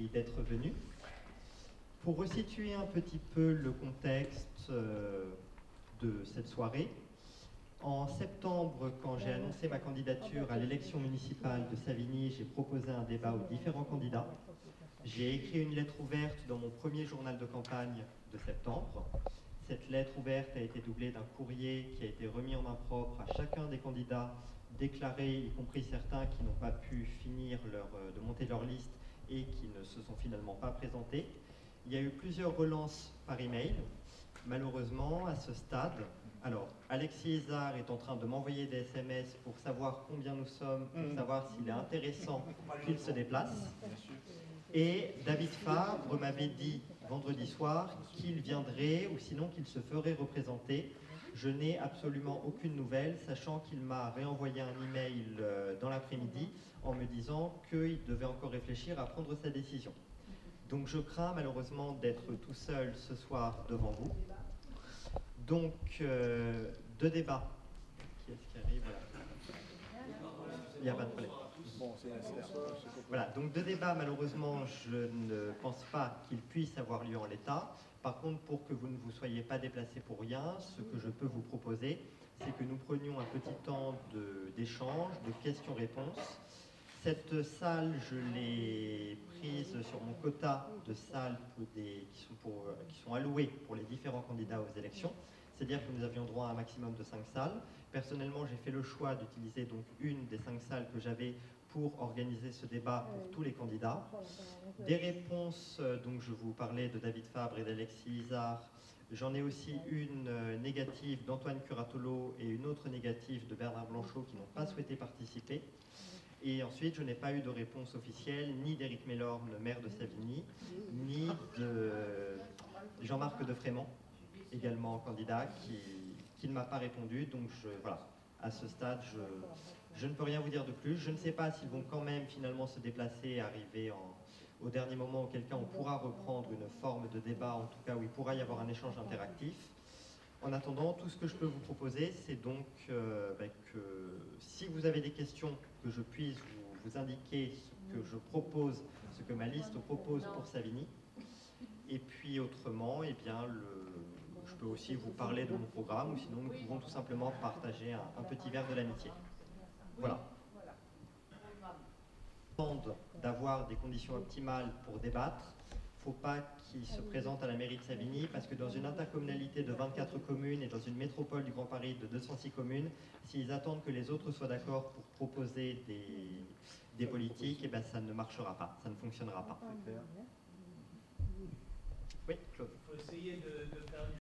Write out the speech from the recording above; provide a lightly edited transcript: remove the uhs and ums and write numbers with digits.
Merci d'être venu. Pour resituer un petit peu le contexte de cette soirée, en septembre, quand j'ai annoncé ma candidature à l'élection municipale de Savigny, j'ai proposé un débat aux différents candidats. J'ai écrit une lettre ouverte dans mon premier journal de campagne de septembre. Cette lettre ouverte a été doublée d'un courrier qui a été remis en main propre à chacun des candidats déclarés, y compris certains qui n'ont pas pu finir de monter leur liste et qui ne se sont finalement pas présentés. Il y a eu plusieurs relances par email. Malheureusement, à ce stade, alors Alexis Isard est en train de m'envoyer des SMS pour savoir combien nous sommes, pour savoir s'il est intéressant qu'il se déplace. Et David Fabre m'avait dit vendredi soir qu'il viendrait ou sinon qu'il se ferait représenter. Je n'ai absolument aucune nouvelle, sachant qu'il m'a réenvoyé un email dans l'après-midi en me disant qu'il devait encore réfléchir à prendre sa décision. Donc je crains malheureusement d'être tout seul ce soir devant vous. Donc, deux débats. Qui est-ce qui arrive? Il n'y a pas de problème. Voilà, donc deux débats, malheureusement, je ne pense pas qu'ils puissent avoir lieu en l'état. Par contre, pour que vous ne vous soyez pas déplacés pour rien, ce que je peux vous proposer, c'est que nous prenions un petit temps d'échange, de questions-réponses. Cette salle, je l'ai prise sur mon quota de salles qui sont allouées pour les différents candidats aux élections. C'est-à-dire que nous avions droit à un maximum de 5 salles. Personnellement, j'ai fait le choix d'utiliser donc une des 5 salles que j'avais pour organiser ce débat pour tous les candidats. Des réponses, donc je vous parlais de David Fabre et d'Alexis Isard. J'en ai aussi une négative d'Antoine Curatolo et une autre négative de Bernard Blanchot qui n'ont pas souhaité participer. Et ensuite, je n'ai pas eu de réponse officielle, ni d'Éric Mellorme, le maire de Savigny, ni de Jean-Marc Defrémont, également candidat, qui ne m'a pas répondu. Donc voilà, à ce stade, je ne peux rien vous dire de plus. Je ne sais pas s'ils vont quand même finalement se déplacer et arriver au dernier moment, auquel cas on pourra reprendre une forme de débat, en tout cas où il pourra y avoir un échange interactif. En attendant, tout ce que je peux vous proposer, c'est donc que si vous avez des questions, que je puisse vous indiquer ce que je propose, ce que ma liste propose pour Savigny. Et puis autrement, eh bien, je peux aussi vous parler de mon programme, ou sinon nous pouvons tout simplement partager un petit verre de l'amitié. Voilà. D'avoir des conditions optimales pour débattre. Il ne faut pas qu'ils se présentent à la mairie de Savigny, parce que dans une intercommunalité de 24 communes et dans une métropole du Grand Paris de 206 communes, s'ils attendent que les autres soient d'accord pour proposer des politiques, eh ben, ça ne marchera pas, ça ne fonctionnera pas.